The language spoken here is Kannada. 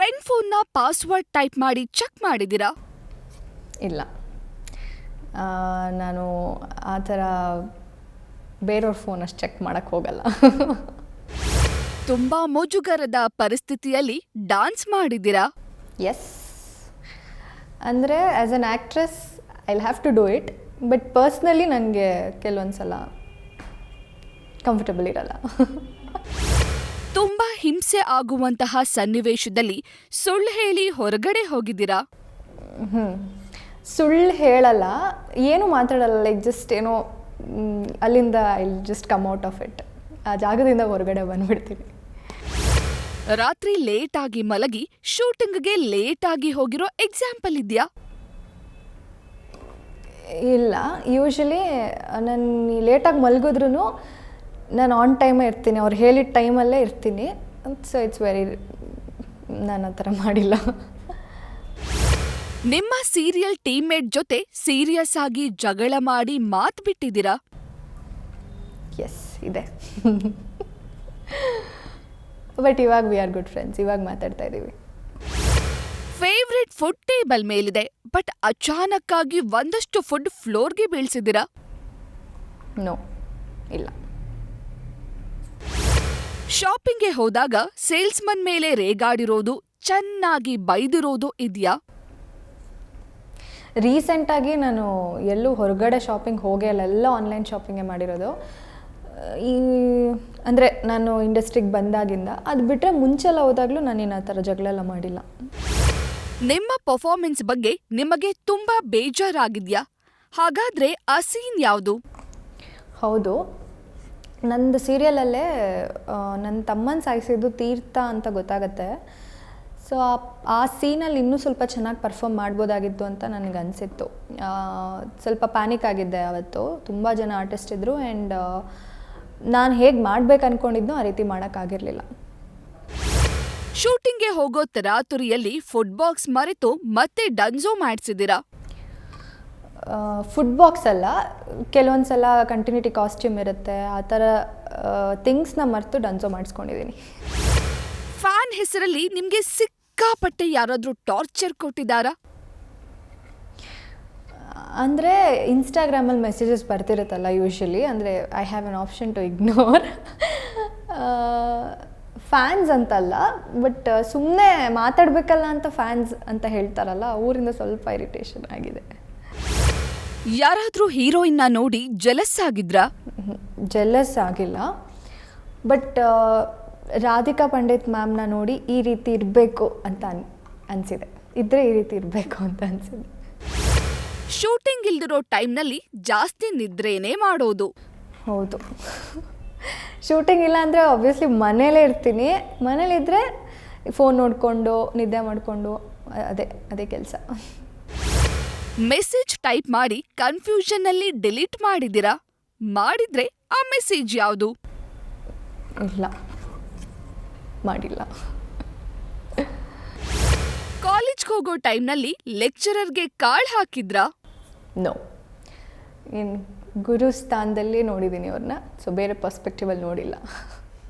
ಫ್ರೆಂಡ್ ಫೋನ್ನ ಪಾಸ್ವರ್ಡ್ ಟೈಪ್ ಮಾಡಿ ಚೆಕ್ ಮಾಡಿದ್ದೀರಾ? ಇಲ್ಲ, ನಾನು ಆ ಥರ ಬೇರೆಯವ್ರ ಫೋನ್ ಅಷ್ಟು ಚೆಕ್ ಮಾಡೋಕ್ಕೆ ಹೋಗಲ್ಲ. ತುಂಬಾ ಮುಜುಗರದ ಪರಿಸ್ಥಿತಿಯಲ್ಲಿ ಡಾನ್ಸ್ ಮಾಡಿದ್ದೀರಾ? ಎಸ್, ಅಂದರೆ as an actress I will have to do it, but personally ನನಗೆ ಕೆಲವೊಂದು ಸಲ ಕಂಫರ್ಟಬಲ್ ಇರಲ್ಲ. ತುಂಬಾ ಹಿಂಸೆ ಆಗುವಂತಹ ಸನ್ನಿವೇಶದಲ್ಲಿ ಸುಳ್ಳು ಹೇಳಿ ಹೊರಗಡೆ ಹೋಗಿದ್ದೀರಾ? ಸುಳ್ಳು ಹೇಳಲ್ಲ, ಏನು ಮಾತಾಡಲ್ಲ, ಲೈಕ್ ಜಸ್ಟ್ ಏನೋ ಅಲ್ಲಿಂದ I just come out of it, ಆ ಜಾಗದಿಂದ ಹೊರಗಡೆ ಬಂದ್ಬಿಡ್ತೀನಿ. ರಾತ್ರಿ ಲೇಟ್ ಆಗಿ ಮಲಗಿ ಶೂಟಿಂಗ್ಗೆ ಲೇಟ್ ಆಗಿ ಹೋಗಿರೋ ಎಕ್ಸಾಂಪಲ್ ಇದೆಯಾ? ಇಲ್ಲ, ಯೂಶಲಿ ನಾನು ಲೇಟಾಗಿ ಮಲಗಿದ್ರೂ ನಾನು ಆನ್ ಟೈಮೇ ಇರ್ತೀನಿ, ಅವ್ರು ಹೇಳಿದ ಟೈಮಲ್ಲೇ ಇರ್ತೀನಿ. ಸೊ ಇಟ್ಸ್ ವೆರಿ, ನಾನು ಆ ಥರ ಮಾಡಿಲ್ಲ. ನಿಮ್ಮ ಸೀರಿಯಲ್ ಟೀಮ್ಮೇಟ್ ಜೊತೆ ಸೀರಿಯಸ್ ಆಗಿ ಜಗಳ ಮಾಡಿ ಮಾತು ಬಿಟ್ಟಿದ್ದೀರಾ? ಎಸ್, ಇದೆ. ಬಟ್ ಇವಾಗ ವಿ ಆರ್ ಗುಡ್ ಫ್ರೆಂಡ್ಸ್, ಇವಾಗ ಮಾತಾಡ್ತಾ ಇದ್ದೀವಿ. ಫೇವ್ರೆಟ್ ಫುಡ್ ಟೇಬಲ್ ಮೇಲಿದೆ, ಬಟ್ ಅಚಾನಕ್ಕಾಗಿ ಒಂದಷ್ಟು ಫುಡ್ ಫ್ಲೋರ್ಗೆ ಬೀಳ್ಸಿದ್ದೀರಾ? ನೋ, ಇಲ್ಲ. ಶಾಪಿಂಗ್ಗೆ ಹೋದಾಗ ಸೇಲ್ಸ್ಮನ್ ಮೇಲೆ ರೇಗಾಡಿರೋದು, ಚೆನ್ನಾಗಿ ಬೈದಿರೋದು ಇದೆಯಾ? ರೀಸೆಂಟಾಗಿ ನಾನು ಎಲ್ಲೂ ಹೊರಗಡೆ ಶಾಪಿಂಗ್ ಹೋಗೇ ಇಲ್ಲ, ಎಲ್ಲ ಆನ್ಲೈನ್ ಶಾಪಿಂಗೇ ಮಾಡಿರೋದು. ಅಂದರೆ ನಾನು ಇಂಡಸ್ಟ್ರಿಗೆ ಬಂದಾಗಿಂದ, ಅದು ಬಿಟ್ಟರೆ ಮುಂಚೆಲ್ಲ ಹೋದಾಗಲೂ ನಾನೇನು ಆ ಥರ ಜಗಳ ಮಾಡಿಲ್ಲ. ನಿಮ್ಮ ಪರ್ಫಾರ್ಮೆನ್ಸ್ ಬಗ್ಗೆ ನಿಮಗೆ ತುಂಬ ಬೇಜಾರಾಗಿದೆಯಾ? ಹಾಗಾದರೆ ಆ ಸೀನ್ ಯಾವುದು? ಹೌದು, ನಂದು ಸೀರಿಯಲಲ್ಲೇ ನನ್ನ ತಮ್ಮನ ಸಾಯಿಸಿದ್ದು ತೀರ್ಥ ಅಂತ ಗೊತ್ತಾಗತ್ತೆ. ಸೊ ಆ ಸೀನಲ್ಲಿ ಇನ್ನೂ ಸ್ವಲ್ಪ ಚೆನ್ನಾಗಿ ಪರ್ಫಾರ್ಮ್ ಮಾಡ್ಬೋದಾಗಿತ್ತು ಅಂತ ನನಗೆ ಅನಿಸಿತ್ತು. ಸ್ವಲ್ಪ ಪ್ಯಾನಿಕ್ ಆಗಿದ್ದೆ ಅವತ್ತು, ತುಂಬ ಜನ ಆರ್ಟಿಸ್ಟ್ ಇದ್ದರು, ಆ್ಯಂಡ್ ನಾನು ಹೇಗೆ ಮಾಡ್ಬೇಕು ಅಂದ್ಕೊಂಡಿದ್ನೋ ಆ ರೀತಿ ಮಾಡೋಕ್ಕಾಗಿರಲಿಲ್ಲ. ಶೂಟಿಂಗ್ಗೆ ಹೋಗೋ ತರಾತುರಿಯಲ್ಲಿ ಫುಡ್ ಬಾಕ್ಸ್ ಮರೆತು ಮತ್ತೆ ಡನ್ಸೋ ಮಾಡಿಸಿದ್ದೀರಾ? ಫುಡ್ ಬಾಕ್ಸ್ ಅಲ್ಲ, ಕೆಲವೊಂದು ಸಲ ಕಂಟಿನ್ಯೂಟಿ ಕಾಸ್ಟ್ಯೂಮ್ ಇರುತ್ತೆ, ಆ ಥರ ಥಿಂಗ್ಸ್ನ ಮರೆತು ಡನ್ಸೋ ಮಾಡಿಸ್ಕೊಂಡಿದ್ದೀನಿ. ಫ್ಯಾನ್ ಹೆಸರಲ್ಲಿ ನಿಮಗೆ ಸಿಕ್ಕಾಪಟ್ಟೆ ಯಾರಾದರೂ ಟಾರ್ಚರ್ ಕೊಟ್ಟಿದ್ದಾರಾ? ಅಂದರೆ ಇನ್ಸ್ಟಾಗ್ರಾಮಲ್ಲಿ ಮೆಸೇಜಸ್ ಬರ್ತಿರುತ್ತಲ್ಲ ಯೂಶ್ವಲಿ, ಅಂದರೆ I have an option two ignore. Fans ಅಂತಲ್ಲ, ಬಟ್ ಸುಮ್ಮನೆ ಮಾತಾಡಬೇಕಲ್ಲ ಅಂತ ಫ್ಯಾನ್ಸ್ ಅಂತ ಹೇಳ್ತಾರಲ್ಲ, ಅವರಿಂದ ಸ್ವಲ್ಪ ಇರಿಟೇಷನ್ ಆಗಿದೆ. ಯಾರಾದರೂ ಹೀರೋಯಿನ್ನ ನೋಡಿ ಜೆಲಸ್ ಆಗಿದ್ರಾ? ಜೆಲಸ್ ಆಗಿಲ್ಲ, ಬಟ್ ರಾಧಿಕಾ ಪಂಡಿತ್ ಮ್ಯಾಮ್ನ ನೋಡಿ ಈ ರೀತಿ ಇರಬೇಕು ಅಂತ ಅನಿಸಿದೆ, ಇದ್ದರೆ ಈ ರೀತಿ ಇರಬೇಕು ಅಂತ ಅನಿಸಿದೆ. ಶೂಟಿಂಗ್ ಇಲ್ದಿರೋ ಟೈಮ್ನಲ್ಲಿ ಜಾಸ್ತಿ ನಿದ್ರೇನೇ ಮಾಡೋದು? ಹೌದು, ಶೂಟಿಂಗ್ ಇಲ್ಲ ಅಂದರೆ ಆಬ್ವಿಯಸ್ಲಿ ಮನೇಲೇ ಇರ್ತೀನಿ, ಮನೇಲಿದ್ದರೆ ಫೋನ್ ನೋಡಿಕೊಂಡು ನಿದ್ದೆ ಮಾಡಿಕೊಂಡು ಅದೇ ಕೆಲಸ. ಮೆಸೇಜ್ ಟೈಪ್ ಮಾಡಿ ಕನ್ಫ್ಯೂಷನ್ನಲ್ಲಿ ಡಿಲೀಟ್ ಮಾಡಿದ್ದೀರಾ? ಮಾಡಿದ್ರೆ ಆ ಮೆಸೇಜ್ ಯಾವುದು? ಇಲ್ಲ, ಮಾಡಿಲ್ಲ. ಕಾಲೇಜ್ಗೆ ಹೋಗೋ ಟೈಮ್ನಲ್ಲಿ ಲೆಕ್ಚರರ್ಗೆ ಕಾಳು ಹಾಕಿದ್ರಾ? ನೋ, ಗುರು ಸ್ಥಾನದಲ್ಲಿ ನೋಡಿದ್ದೀನಿ ಅವ್ರನ್ನ, ಸೊ ಬೇರೆ ಪರ್ಸ್ಪೆಕ್ಟಿವಲ್ಲಿ ನೋಡಿಲ್ಲ.